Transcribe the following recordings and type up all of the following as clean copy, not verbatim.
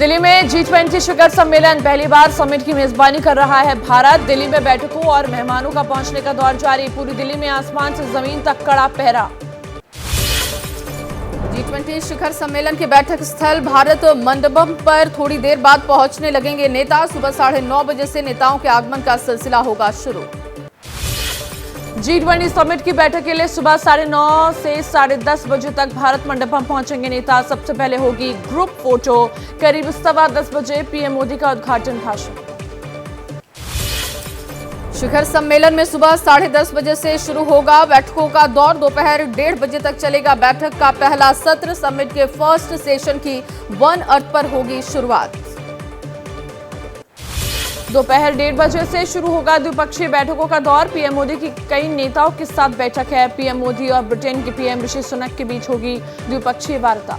दिल्ली में G20 शिखर सम्मेलन, पहली बार समिट की मेजबानी कर रहा है भारत। दिल्ली में बैठकों और मेहमानों का पहुंचने का दौर जारी। पूरी दिल्ली में आसमान से जमीन तक कड़ा पहरा। G20 शिखर सम्मेलन के बैठक स्थल भारत मंडपम पर थोड़ी देर बाद पहुंचने लगेंगे नेता। सुबह 9:30 बजे से नेताओं के आगमन का सिलसिला होगा शुरू। G20 समिट की बैठक के लिए सुबह 9:30 से 10:30 बजे तक भारत मंडपम पहुंचेंगे नेता। सबसे पहले होगी ग्रुप फोटो। करीब 10:15 बजे पीएम मोदी का उद्घाटन भाषण। शिखर सम्मेलन में सुबह 10:30 बजे से शुरू होगा बैठकों का दौर। दोपहर 1:30 बजे तक चलेगा बैठक का पहला सत्र। समिट के फर्स्ट सेशन की 1 अर्थ पर होगी शुरुआत। दोपहर 1:30 बजे से शुरू होगा द्विपक्षीय बैठकों का दौर। पीएम मोदी की कई नेताओं के साथ बैठक है। पीएम मोदी और ब्रिटेन के पीएम ऋषि सुनक के बीच होगी द्विपक्षीय वार्ता।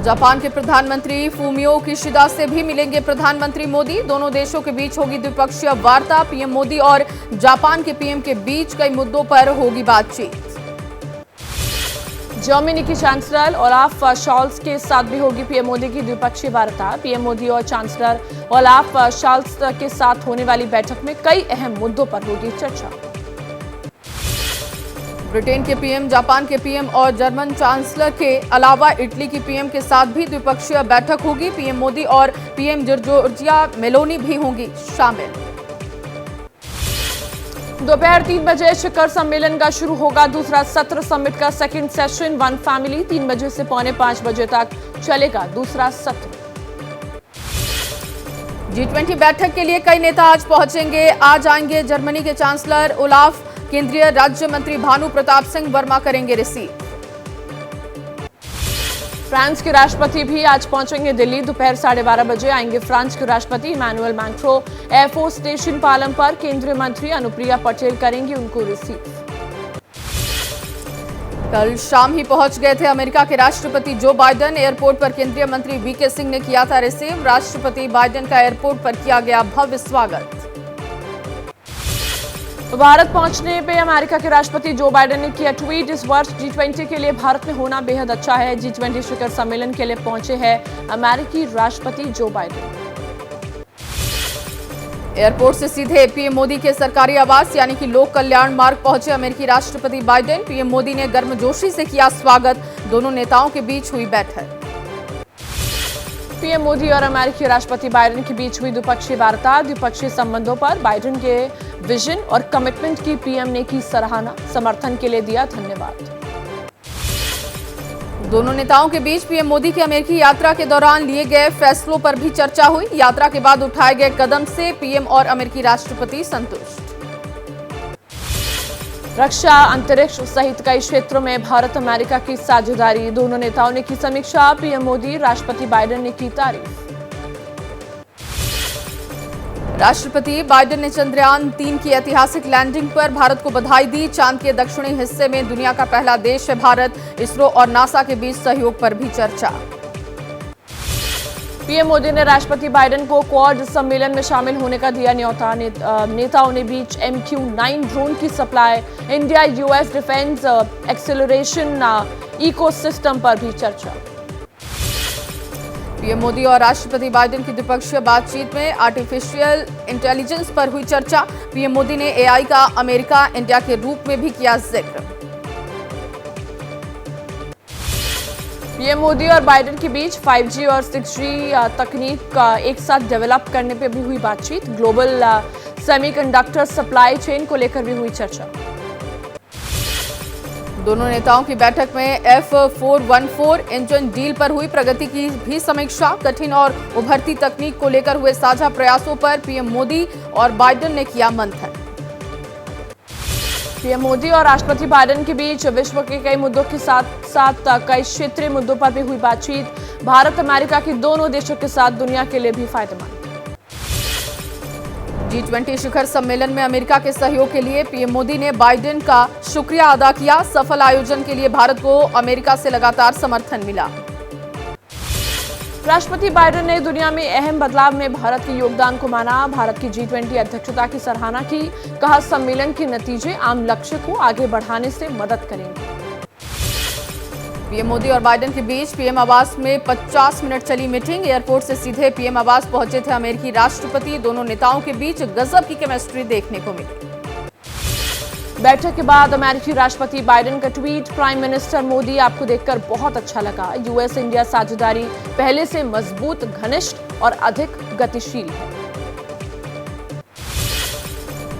जापान के प्रधानमंत्री फूमियो किशिदा से भी मिलेंगे प्रधानमंत्री मोदी। दोनों देशों के बीच होगी द्विपक्षीय वार्ता। पीएम मोदी और जापान के पीएम के बीच कई मुद्दों पर होगी बातचीत। जर्मनी की चांसलर ओलाफ शॉल्स के साथ भी होगी पीएम मोदी की द्विपक्षीय वार्ता। पीएम मोदी और चांसलर ओलाफ शॉल्स के साथ होने वाली बैठक में कई अहम मुद्दों पर होगी चर्चा। ब्रिटेन के पीएम, जापान के पीएम और जर्मन चांसलर के अलावा इटली की पीएम के साथ भी द्विपक्षीय बैठक होगी। पीएम मोदी और पीएम जॉर्जिया मेलोनी भी होंगी शामिल। दोपहर 3 बजे शिखर सम्मेलन का शुरू होगा दूसरा सत्र। समिट का सेकंड सेशन वन फैमिली 3 बजे से 4:45 बजे तक चलेगा दूसरा सत्र। G20 बैठक के लिए कई नेता आज पहुंचेंगे। आज आएंगे जर्मनी के चांसलर ओलाफ, केंद्रीय राज्य मंत्री भानु प्रताप सिंह वर्मा करेंगे रिसीव। फ्रांस के राष्ट्रपति भी आज पहुंचेंगे दिल्ली। दोपहर 12:30 बजे आएंगे फ्रांस के राष्ट्रपति Emmanuel Macron. Air force station Palam पर केंद्रीय मंत्री अनुप्रिया पटेल करेंगी उनको रिसीव। कल शाम ही पहुंच गए थे अमेरिका के राष्ट्रपति जो बाइडेन। एयरपोर्ट पर केंद्रीय मंत्री वीके सिंह ने किया था रिसीव। राष्ट्रपति बाइडेन का एयरपोर्ट पर किया गया भव्य स्वागत। भारत पहुंचने पे अमेरिका के राष्ट्रपति जो बाइडेन ने किया ट्वीट। इस वर्ष G20 के लिए भारत में होना बेहद अच्छा है। G20 शिखर सम्मेलन के लिए पहुंचे हैं अमेरिकी राष्ट्रपति जो बाइडेन। एयरपोर्ट से सीधे पीएम मोदी के सरकारी आवास यानी कि लोक कल्याण मार्ग पहुंचे अमेरिकी राष्ट्रपति बाइडेन। पीएम मोदी ने गर्मजोशी से किया स्वागत। दोनों नेताओं के बीच हुई बैठक। पीएम मोदी और अमेरिकी राष्ट्रपति बाइडेन के बीच हुई द्विपक्षीय वार्ता। द्विपक्षीय संबंधों पर बाइडेन के विजन और कमिटमेंट की पीएम ने की सराहना। समर्थन के लिए दिया धन्यवाद। दोनों नेताओं के बीच पीएम मोदी की अमेरिकी यात्रा के दौरान लिए गए फैसलों पर भी चर्चा हुई। यात्रा के बाद उठाए गए कदम से पीएम और अमेरिकी राष्ट्रपति संतुष्ट। रक्षा, अंतरिक्ष सहित कई क्षेत्रों में भारत अमेरिका की साझेदारी। दोनों नेताओं ने की समीक्षा। पीएम मोदी, राष्ट्रपति बाइडेन ने की तारीफ। राष्ट्रपति बाइडेन ने चंद्रयान 3 की ऐतिहासिक लैंडिंग पर भारत को बधाई दी। चांद के दक्षिणी हिस्से में दुनिया का पहला देश है भारत। इसरो और नासा के बीच सहयोग पर भी चर्चा। पीएम मोदी ने राष्ट्रपति बाइडेन को क्वाड सम्मेलन में शामिल होने का दिया न्योता। नेताओं ने बीच MQ-9 ड्रोन की supply, India US defence acceleration ecosystem पर भी चर्चा। पीएम मोदी और राष्ट्रपति बाइडेन की द्विपक्षीय बातचीत में आर्टिफिशियल इंटेलिजेंस पर हुई चर्चा। पीएम मोदी ने AI का अमेरिका इंडिया के रूप में भी किया जिक्र। पीएम मोदी और बाइडेन के बीच 5G और 6G तकनीक का एक साथ डेवलप करने पे भी हुई बातचीत। ग्लोबल सेमीकंडक्टर सप्लाई चेन को लेकर भी हुई चर्चा। दोनों नेताओं की बैठक में F414 इंजन डील पर हुई प्रगति की भी समीक्षा। कठिन और उभरती तकनीक को लेकर हुए साझा प्रयासों पर पीएम मोदी और बाइडेन ने किया मंथन। पीएम मोदी और राष्ट्रपति बाइडेन के बीच विश्व के कई मुद्दों के साथ साथ कई क्षेत्रीय मुद्दों पर भी हुई बातचीत। भारत अमेरिका की दोनों देशों के साथ दुनिया के लिए भी फायदेमंद। G20 शिखर सम्मेलन में अमेरिका के सहयोग के लिए पीएम मोदी ने बाइडेन का शुक्रिया अदा किया। सफल आयोजन के लिए भारत को अमेरिका से लगातार समर्थन मिला। राष्ट्रपति बाइडेन ने दुनिया में अहम बदलाव में भारत के योगदान को माना। भारत की G20 अध्यक्षता की सराहना की। कहा सम्मेलन के नतीजे आम लक्ष्य को आगे बढ़ाने से मदद करेंगे। पीएम मोदी और बाइडेन के बीच पीएम आवास में 50 मिनट चली मीटिंग। एयरपोर्ट से सीधे पीएम आवास पहुंचे थे अमेरिकी राष्ट्रपति। दोनों नेताओं के बीच गजब की केमिस्ट्री देखने को मिली। बैठक के बाद अमेरिकी राष्ट्रपति बाइडेन का ट्वीट, प्राइम मिनिस्टर मोदी आपको देखकर बहुत अच्छा लगा। यूएस इंडिया साझेदारी पहले से मजबूत, घनिष्ठ और अधिक गतिशील है।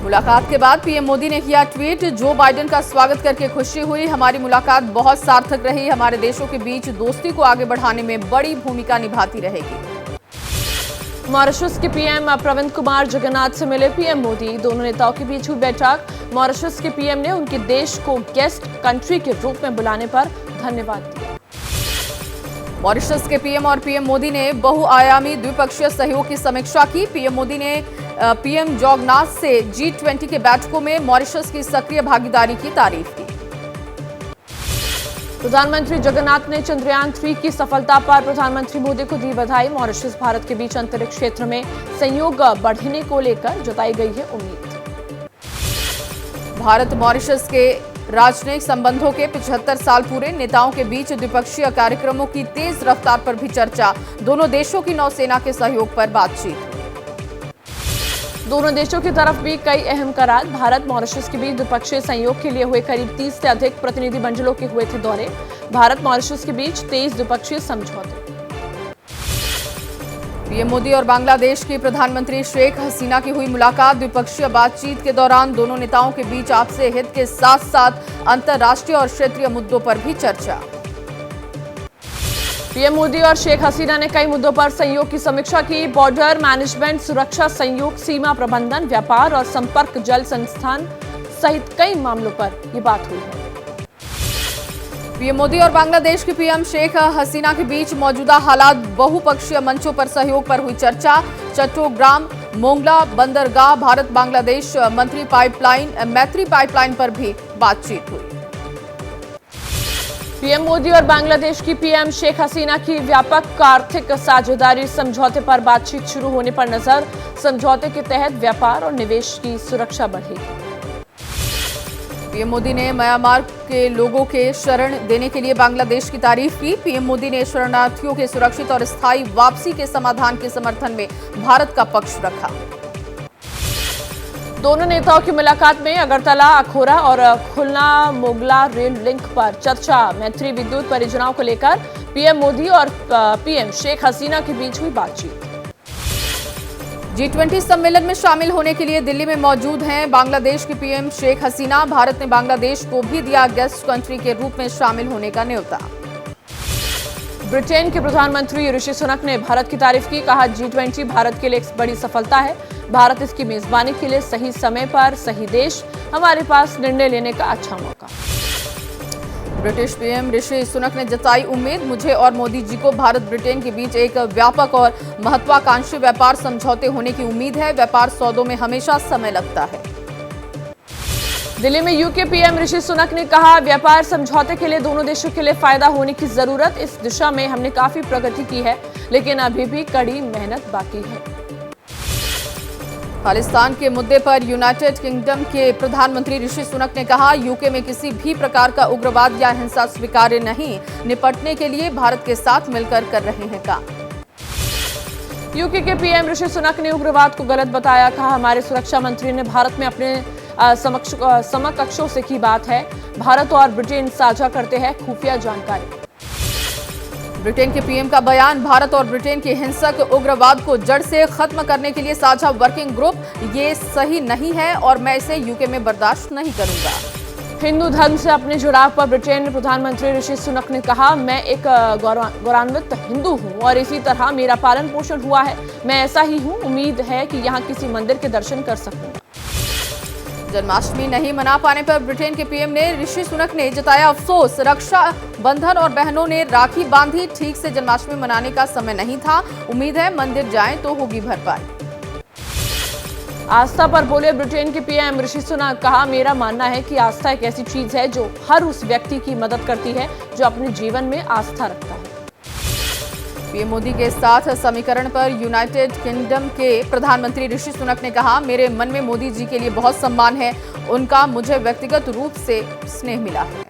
मुलाकात के बाद पीएम मोदी ने किया ट्वीट, जो बाइडेन का स्वागत करके खुशी हुई। हमारी मुलाकात बहुत सार्थक रही। हमारे देशों के बीच दोस्ती को आगे बढ़ाने में बड़ी भूमिका निभाती रहेगी। मॉरिशस के पीएम प्रविंद कुमार जगन्नाथ से मिले पीएम मोदी। दोनों नेताओं के बीच हुई बैठक। मॉरिशस के पीएम ने उनके देश को गेस्ट कंट्री के रूप में बुलाने पर धन्यवाद दिया। मॉरिशस के पीएम और पीएम मोदी ने बहुआयामी द्विपक्षीय सहयोग की समीक्षा की। पीएम मोदी ने पीएम जगन्नाथ से G20 के बैठकों में मॉरिशस की सक्रिय भागीदारी की तारीफ की। प्रधानमंत्री जगन्नाथ ने चंद्रयान 3 की सफलता पर प्रधानमंत्री मोदी को दी बधाई। मॉरिशस भारत के बीच अंतरिक्ष क्षेत्र में सहयोग बढ़ने को लेकर जताई गई है उम्मीद। भारत मॉरिशस के राजनयिक संबंधों के 75 साल पूरे। नेताओं के बीच द्विपक्षीय कार्यक्रमों की तेज रफ्तार पर भी चर्चा। दोनों देशों की नौसेना के सहयोग पर बातचीत। दोनों देशों की तरफ भी कई अहम करार। भारत मॉरिशस के बीच द्विपक्षीय सहयोग के लिए हुए करीब 30 से अधिक प्रतिनिधि मंडलों के हुए थे दौरे। भारत मॉरिशस के बीच 23 द्विपक्षीय समझौते। पीएम मोदी और बांग्लादेश की प्रधानमंत्री शेख हसीना की हुई मुलाकात। द्विपक्षीय बातचीत के दौरान दोनों नेताओं के बीच आपसी हित के साथ साथ अंतर्राष्ट्रीय और क्षेत्रीय मुद्दों पर भी चर्चा। पीएम मोदी और शेख हसीना ने कई मुद्दों पर सहयोग की समीक्षा की। बॉर्डर मैनेजमेंट, सुरक्षा सहयोग, सीमा प्रबंधन, व्यापार और संपर्क, जल संस्थान सहित कई मामलों पर ये बात हुई है। पीएम मोदी और बांग्लादेश की पीएम शेख हसीना के बीच मौजूदा हालात, बहुपक्षीय मंचों पर सहयोग पर हुई चर्चा। चट्टोग्राम मोंगला बंदरगाह, भारत बांग्लादेश मैत्री पाइपलाइन पर भी बातचीत हुई। पीएम मोदी और बांग्लादेश की पीएम शेख हसीना की व्यापक आर्थिक साझेदारी समझौते पर बातचीत शुरू होने पर नजर। समझौते के तहत व्यापार और निवेश की सुरक्षा बढ़ेगी। पीएम मोदी ने म्यांमार के लोगों के शरण देने के लिए बांग्लादेश की तारीफ की। पीएम मोदी ने शरणार्थियों के सुरक्षित और स्थायी वापसी के समाधान के समर्थन में भारत का पक्ष रखा। दोनों नेताओं की मुलाकात में अगरतला, अखोरा और खुलना मोगला रेल लिंक पर चर्चा। मैत्री विद्युत परियोजनाओं को लेकर पीएम मोदी और पीएम शेख हसीना के बीच हुई बातचीत। G20 सम्मेलन में शामिल होने के लिए दिल्ली में मौजूद हैं बांग्लादेश की पीएम शेख हसीना। भारत ने बांग्लादेश को भी दिया गेस्ट कंट्री के रूप में शामिल होने का न्योता। ब्रिटेन के प्रधानमंत्री ऋषि सुनक ने भारत की तारीफ की। कहा, G20 भारत के लिए एक बड़ी सफलता है। भारत इसकी मेजबानी के लिए सही समय पर सही देश, हमारे पास निर्णय लेने का अच्छा मौका। ब्रिटिश पीएम ऋषि सुनक ने जताई उम्मीद, मुझे और मोदी जी को भारत ब्रिटेन के बीच एक व्यापक और महत्वाकांक्षी व्यापार समझौते होने की उम्मीद है। व्यापार सौदों में हमेशा समय लगता है। दिल्ली में यूके पीएम ऋषि सुनक ने कहा, व्यापार समझौते के लिए दोनों देशों के लिए फायदा होने की जरूरत। इस दिशा में हमने काफी प्रगति की है, लेकिन अभी भी कड़ी मेहनत बाकी है। खालिस्तान के मुद्दे पर यूनाइटेड किंगडम के प्रधानमंत्री ऋषि सुनक ने कहा, यूके में किसी भी प्रकार का उग्रवाद या हिंसा स्वीकार्य नहीं। निपटने के लिए भारत के साथ मिलकर कर रहे हैं काम। यूके के पीएम ऋषि सुनक ने उग्रवाद को गलत बताया। कहा, हमारे सुरक्षा मंत्री ने भारत में अपने समकक्षों से की बात है। भारत और ब्रिटेन साझा करते हैं खुफिया जानकारी। ब्रिटेन के पीएम का बयान, भारत और ब्रिटेन के हिंसक उग्रवाद को जड़ से खत्म करने के लिए साझा वर्किंग ग्रुप, ये सही नहीं है और मैं इसे यूके में बर्दाश्त नहीं करूंगा। हिंदू धर्म से अपने जुड़ाव पर ब्रिटेन प्रधानमंत्री ऋषि सुनक ने कहा, मैं एक गौरवान्वित हिंदू हूं और इसी तरह मेरा पालन पोषण हुआ है। मैं ऐसा ही हूं। उम्मीद है कि यहां किसी मंदिर के दर्शन कर सकूंगा। जन्माष्टमी नहीं मना पाने पर ब्रिटेन के पीएम ने ऋषि सुनक ने जताया अफसोस। रक्षा बंधन और बहनों ने राखी बांधी, ठीक से जन्माष्टमी मनाने का समय नहीं था। उम्मीद है मंदिर जाएं तो होगी भरपाई। आस्था पर बोले ब्रिटेन के पीएम ऋषि सुनक। कहा, मेरा मानना है कि आस्था एक ऐसी चीज है जो हर उस व्यक्ति की मदद करती है जो अपने जीवन में आस्था रखता है। पीएम मोदी के साथ समीकरण पर यूनाइटेड किंगडम के प्रधानमंत्री ऋषि सुनक ने कहा, मेरे मन में मोदी जी के लिए बहुत सम्मान है। उनका मुझे व्यक्तिगत रूप से स्नेह मिला है।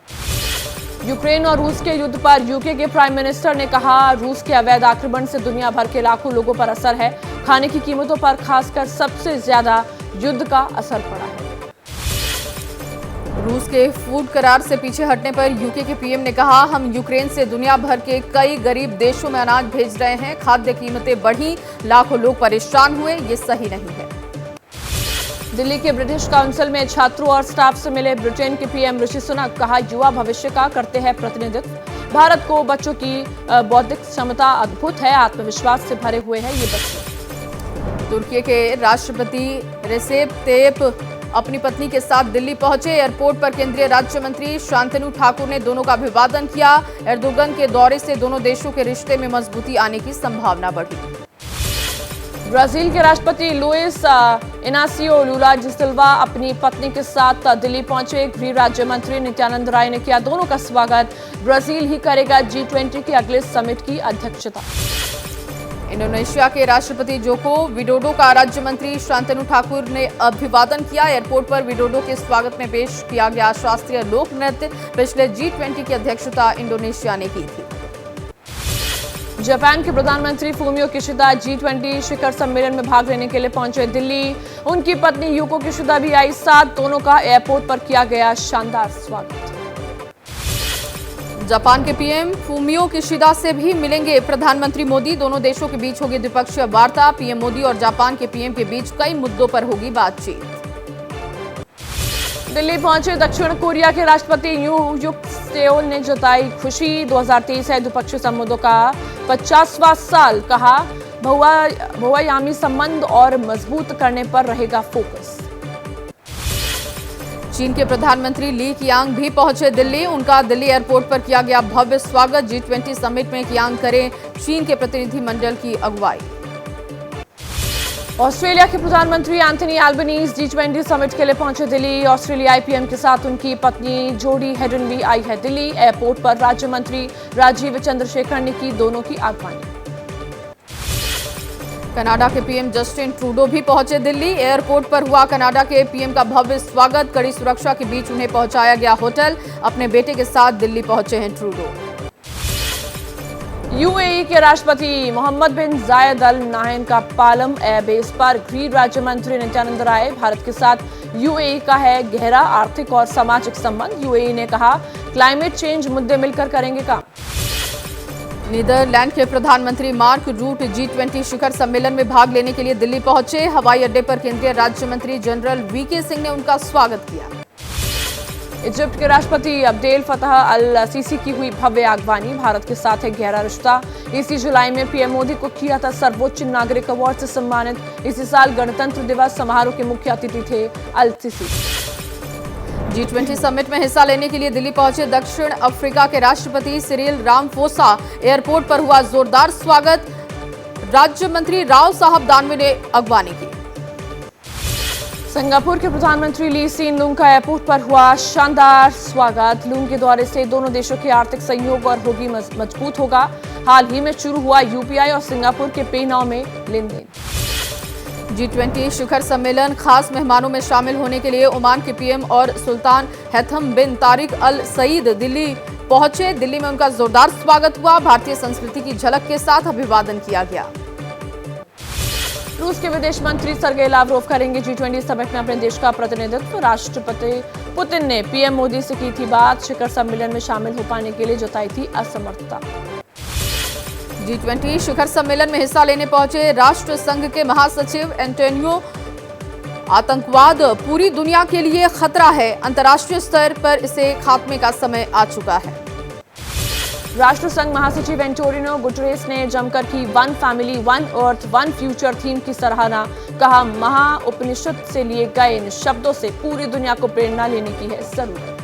यूक्रेन और रूस के युद्ध पर यूके के प्राइम मिनिस्टर ने कहा, रूस के अवैध आक्रमण से दुनिया भर के लाखों लोगों पर असर है। खाने की कीमतों पर खासकर सबसे ज्यादा युद्ध का असर पड़ा है। रूस के फूड करार से पीछे हटने पर यूके के पीएम ने कहा, हम यूक्रेन से दुनिया भर के कई गरीब देशों में अनाज भेज रहे हैं। खाद्य कीमतें बढ़ी, लाखों लोग परेशान हुए, ये सही नहीं है। दिल्ली के ब्रिटिश काउंसिल में छात्रों और स्टाफ से मिले ब्रिटेन के पीएम ऋषि सुनक। कहा, युवा भविष्य का करते हैं प्रतिनिधित्व। भारत को बच्चों की बौद्धिक क्षमता अद्भुत है, आत्मविश्वास से भरे हुए हैं ये बच्चे। तुर्की के राष्ट्रपति रेसेप तैयप अपनी पत्नी के साथ दिल्ली पहुंचे। एयरपोर्ट पर केंद्रीय राज्य मंत्री शांतनु ठाकुर ने दोनों का अभिवादन किया। एर्दोगन के दौरे से दोनों देशों के रिश्ते में मजबूती आने की संभावना बढ़ी। ब्राजील के राष्ट्रपति लुइस इनासियो लुला डी सिल्वा अपनी पत्नी के साथ दिल्ली पहुंचे। गृह राज्य मंत्री नित्यानंद राय ने किया दोनों का स्वागत। ब्राजील ही करेगा G20 के अगले समिट की अध्यक्षता। इंडोनेशिया के राष्ट्रपति जोको विडोडो का राज्य मंत्री शांतनु ठाकुर ने अभिवादन किया। एयरपोर्ट पर विडोडो के स्वागत में पेश किया गया शास्त्रीय लोक नृत्य। पिछले G20 की अध्यक्षता इंडोनेशिया ने की थी। जापान के प्रधानमंत्री फूमियो किशिदा G20 शिखर सम्मेलन में भाग लेने के लिए पहुंचे दिल्ली। उनकी पत्नी यूको किशिदा भी आई साथ। दोनों का एयरपोर्ट पर किया गया शानदार स्वागत। जापान के पीएम फूमियो किशिदा से भी मिलेंगे प्रधानमंत्री मोदी। दोनों देशों के बीच होगी द्विपक्षीय वार्ता। पीएम मोदी और जापान के पीएम के बीच कई मुद्दों पर होगी बातचीत। दिल्ली पहुंचे दक्षिण कोरिया के राष्ट्रपति युक सेओल ने जताई खुशी। 2023 है द्विपक्षीय संबंधों का 50वां साल। कहा, बहुआयामी संबंध और मजबूत करने पर रहेगा फोकस। चीन के प्रधानमंत्री ली कियांग भी पहुंचे दिल्ली। उनका दिल्ली एयरपोर्ट पर किया गया भव्य स्वागत। G20 समिट में कियांग करें चीन के प्रतिनिधि मंडल की अगुवाई। ऑस्ट्रेलिया के प्रधानमंत्री एंथनी एल्बनीज G20 समिट के लिए पहुंचे दिल्ली। ऑस्ट्रेलियाई पीएम के साथ उनकी पत्नी जोडी हेडन भी आई है दिल्ली। एयरपोर्ट पर राज्य मंत्री राजीव चंद्रशेखर ने की दोनों की आगवानी। कनाडा के पीएम जस्टिन ट्रूडो भी पहुंचे दिल्ली। एयरपोर्ट पर हुआ कनाडा के पीएम का भव्य स्वागत। कड़ी सुरक्षा के बीच उन्हें पहुंचाया गया होटल। अपने बेटे के साथ दिल्ली पहुंचे हैं ट्रूडो। यूएई के राष्ट्रपति मोहम्मद बिन जायद अल नाहयान का पालम एयरबेस पर गृह राज्य मंत्री नित्यानंद राय। भारत के साथ यूएई का है गहरा आर्थिक और सामाजिक संबंध। यूएई ने कहा, क्लाइमेट चेंज मुद्दे मिलकर करेंगे काम। नीदरलैंड के प्रधानमंत्री मार्क रूट G20 शिखर सम्मेलन में भाग लेने के लिए दिल्ली पहुंचे। हवाई अड्डे पर केंद्रीय राज्य मंत्री जनरल वीके सिंह ने उनका स्वागत किया। इजिप्ट के राष्ट्रपति अब्देल फतह अल सीसी की हुई भव्य आगवानी। भारत के साथ है गहरा रिश्ता। इसी जुलाई में पीएम मोदी को किया था सर्वोच्च नागरिक अवार्ड से सम्मानित। इसी साल गणतंत्र दिवस समारोह के मुख्य अतिथि थे अल सीसी। G20 समिट में हिस्सा लेने के लिए दिल्ली पहुंचे दक्षिण अफ्रीका के राष्ट्रपति सिरिल रामफोसा। एयरपोर्ट पर हुआ जोरदार स्वागत। राज्य मंत्री राव साहब दानवे ने अगवानी की। सिंगापुर के प्रधानमंत्री ली सीन लूंग का एयरपोर्ट पर हुआ शानदार स्वागत। लूंग के दौरे से दोनों देशों के आर्थिक सहयोग और होगी मजबूत होगा। हाल ही में शुरू हुआ यूपीआई और सिंगापुर के पे नाउ में लेन-देन। G20 शिखर सम्मेलन खास मेहमानों में शामिल होने के लिए ओमान के पीएम और सुल्तान हैथम बिन तारिक अल सईद दिल्ली पहुंचे। दिल्ली में उनका जोरदार स्वागत हुआ। भारतीय संस्कृति की झलक के साथ अभिवादन किया गया। रूस के विदेश मंत्री सर्गेई लावरोव करेंगे G20 समिट में अपने देश का प्रतिनिधित्व। राष्ट्रपति पुतिन ने पीएम मोदी से की थी बात। शिखर सम्मेलन में शामिल हो पाने के लिए जताई थी असमर्थता। G20 शिखर सम्मेलन में हिस्सा लेने पहुंचे राष्ट्र संघ के महासचिव एंटोनियो आतंकवाद पूरी दुनिया के लिए खतरा है। अंतर्राष्ट्रीय स्तर पर इसे खात्मे का समय आ चुका है। राष्ट्र संघ महासचिव एंटोनियो गुटेरेस ने जमकर की one family one earth one future theme की सराहना। कहा, महाउपनिषद से लिए गए इन शब्दों से पूरी दुनिया को प्रेरणा लेने की है जरूरत।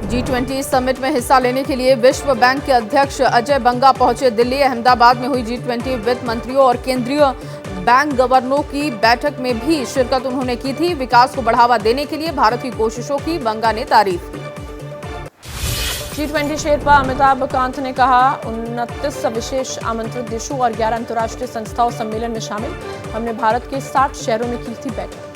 G20 समिट में हिस्सा लेने के लिए विश्व बैंक के अध्यक्ष अजय बंगा पहुंचे दिल्ली। अहमदाबाद में हुई G20 वित्त मंत्रियों और केंद्रीय बैंक गवर्नरों की बैठक में भी शिरकत उन्होंने की थी। विकास को बढ़ावा देने के लिए भारत की कोशिशों की बंगा ने तारीफ की। G20 शेरपा अमिताभ कांत ने कहा, 29 विशेष आमंत्रित देशों और 11 अंतर्राष्ट्रीय संस्थाओं सम्मेलन में शामिल। हमने भारत के 60 शहरों में की थी बैठक।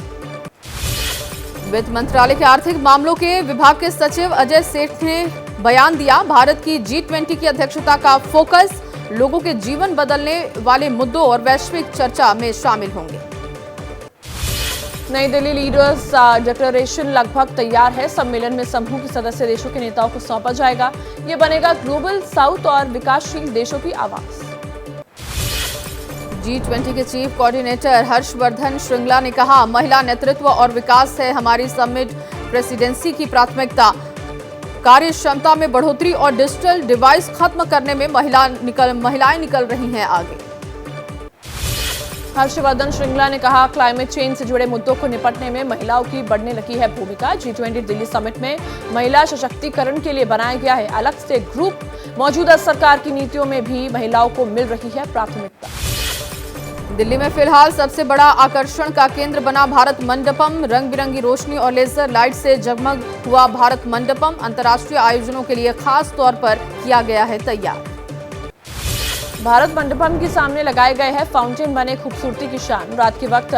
वित्त मंत्रालय के आर्थिक मामलों के विभाग के सचिव अजय सेठ ने बयान दिया। भारत की G20 की अध्यक्षता का फोकस लोगों के जीवन बदलने वाले मुद्दों और वैश्विक चर्चा में शामिल होंगे। नई दिल्ली लीडर्स डिक्लेरेशन लगभग तैयार है। सम्मेलन में समूह के सदस्य देशों के नेताओं को सौंपा जाएगा। ये बनेगा ग्लोबल साउथ और विकासशील देशों की आवाज। G20 के चीफ कोऑर्डिनेटर हर्षवर्धन श्रृंगला ने कहा, महिला नेतृत्व और विकास है हमारी समिट प्रेसिडेंसी की प्राथमिकता। कार्य क्षमता में बढ़ोतरी और डिजिटल डिवाइस खत्म करने में महिलाएं निकल रही हैं आगे। हर्षवर्धन श्रृंगला ने कहा, क्लाइमेट चेंज से जुड़े मुद्दों को निपटने में महिलाओं की बढ़ने लगी है भूमिका। G20 दिल्ली समिट में महिला सशक्तिकरण के लिए बनाया गया है अलग से ग्रुप। मौजूदा सरकार की नीतियों में भी महिलाओं को मिल रही है प्राथमिकता। दिल्ली में फिलहाल सबसे बड़ा आकर्षण का केंद्र बना भारत मंडपम। रंग बिरंगी रोशनी और लेजर लाइट से जगमग हुआ भारत मंडपम अंतर्राष्ट्रीय आयोजनों के लिए खास तौर पर किया गया है तैयार। भारत मंडपम के सामने लगाए गए हैं फाउंटेन बने खूबसूरती की शान। रात के वक्त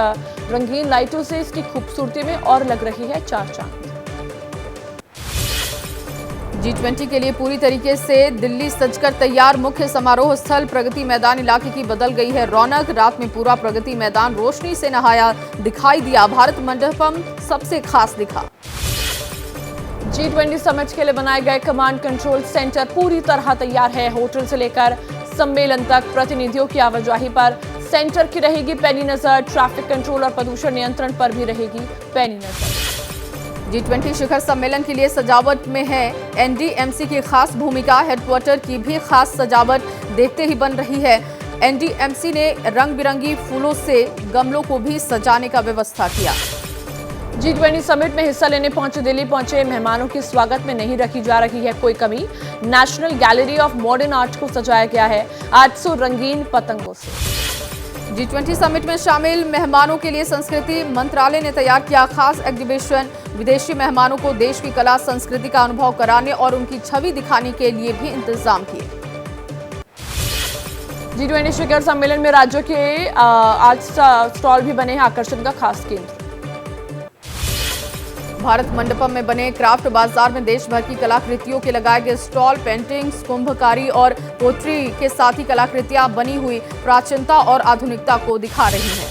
रंगीन लाइटों से इसकी खूबसूरती में और लग रही है चार चांद। G20 के लिए पूरी तरीके से दिल्ली सजकर तैयार। मुख्य समारोह स्थल प्रगति मैदान इलाके की बदल गई है रौनक। रात में पूरा प्रगति मैदान रोशनी से नहाया दिखाई दिया। भारत मंडपम सबसे खास दिखा। G20 समिट के लिए बनाए गए कमांड कंट्रोल सेंटर पूरी तरह तैयार है। होटल से लेकर सम्मेलन तक प्रतिनिधियों की आवाजाही पर सेंटर की रहेगी पैनी नजर। ट्रैफिक कंट्रोल और प्रदूषण नियंत्रण पर भी रहेगी पैनी नजर। G20 शिखर सम्मेलन के लिए सजावट में है NDMC की खास भूमिका। हेडक्वार्टर की भी खास सजावट देखते ही बन रही है। NDMC ने रंग बिरंगी फूलों से गमलों को भी सजाने का व्यवस्था किया। G20 समिट में हिस्सा लेने दिल्ली पहुंचे मेहमानों के स्वागत में नहीं रखी जा रही है कोई कमी। National gallery of modern art को सजाया गया है 800 रंगीन पतंगों से। G20 समिट में शामिल मेहमानों के लिए संस्कृति मंत्रालय ने तैयार किया खास एग्जीबिशन। विदेशी मेहमानों को देश की कला संस्कृति का अनुभव कराने और उनकी छवि दिखाने के लिए भी इंतजाम किए। G20 शिखर सम्मेलन में राज्यों के 8 स्टॉल भी बने हैं आकर्षण का खास केंद्र। भारत मंडपम में बने क्राफ्ट बाजार में देश भर की कलाकृतियों के लगाए गए स्टॉल। पेंटिंग्स, कुंभकारी और पोट्री के साथ ही कलाकृतियां बनी हुई प्राचीनता और आधुनिकता को दिखा रही हैं।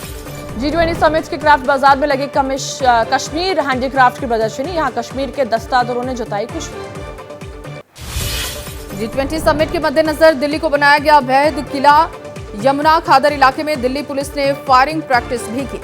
G20 समिट के क्राफ्ट बाजार में लगे कश्मीर हैंडीक्राफ्ट की प्रदर्शनी। यहां कश्मीर के दस्तादरों ने जताई खुशी। G20 समिट के मद्देनजर दिल्ली को बनाया गया अवैध किला। यमुना खादर इलाके में दिल्ली पुलिस ने फायरिंग प्रैक्टिस भी की।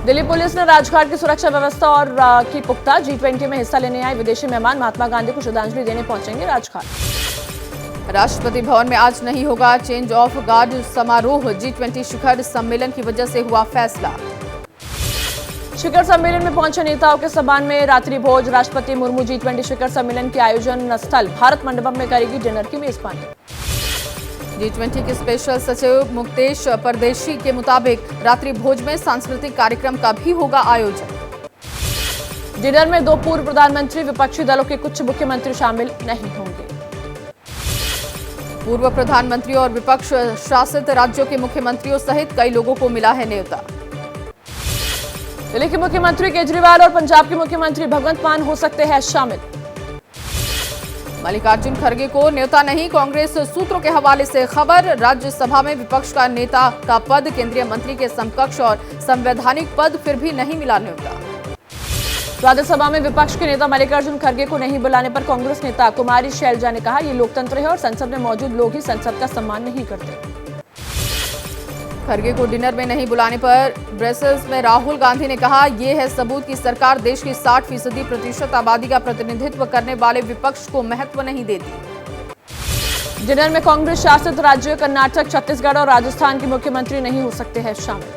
दिल्ली पुलिस ने राजघाट की सुरक्षा व्यवस्था और की पुख्ता। G20 में हिस्सा लेने आए विदेशी मेहमान महात्मा गांधी को श्रद्धांजलि देने पहुंचेंगे राजघाट। राष्ट्रपति भवन में आज नहीं होगा चेंज ऑफ गार्ड समारोह। G20 शिखर सम्मेलन की वजह से हुआ फैसला। शिखर सम्मेलन में पहुंचे नेताओं के सम्मान में रात्रि भोज। राष्ट्रपति मुर्मू G20 शिखर सम्मेलन के आयोजन स्थल भारत मंडपम में करेगी डिनर की मेजबानी। G20 के स्पेशल सचिव मुक्तेश परदेशी के मुताबिक रात्रि भोज में सांस्कृतिक कार्यक्रम का भी होगा आयोजन। डिनर में 2 पूर्व प्रधानमंत्री, विपक्षी दलों के कुछ मुख्यमंत्री शामिल नहीं होंगे। पूर्व प्रधानमंत्री और विपक्ष शासित राज्यों के मुख्यमंत्रियों सहित कई लोगों को मिला है न्योता। दिल्ली के मुख्यमंत्री केजरीवाल और पंजाब के मुख्यमंत्री भगवंत मान हो सकते हैं शामिल। मल्लिकार्जुन खड़गे को न्योता नहीं, कांग्रेस सूत्रों के हवाले से खबर। राज्यसभा में विपक्ष का नेता का पद केंद्रीय मंत्री के समकक्ष और संवैधानिक पद, फिर भी नहीं मिला न्योता। राज्यसभा में विपक्ष के नेता मल्लिकार्जुन खड़गे को नहीं बुलाने पर कांग्रेस नेता कुमारी शैलजा ने कहा, ये लोकतंत्र है और संसद में मौजूद लोग ही संसद का सम्मान नहीं करते। खड़गे को डिनर में नहीं बुलाने पर ब्रसेल्स में राहुल गांधी ने कहा, यह है सबूत कि सरकार देश की 60% आबादी का प्रतिनिधित्व करने वाले विपक्ष को महत्व नहीं देती। डिनर में कांग्रेस शासित राज्यों कर्नाटक, छत्तीसगढ़ और राजस्थान के मुख्यमंत्री नहीं हो सकते हैं शामिल।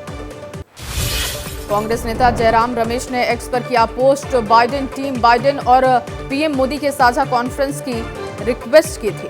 कांग्रेस नेता जयराम रमेश ने एक्स पर किया पोस्ट, बाइडेन टीम बाइडेन और पीएम मोदी के साझा कॉन्फ्रेंस की रिक्वेस्ट की थी।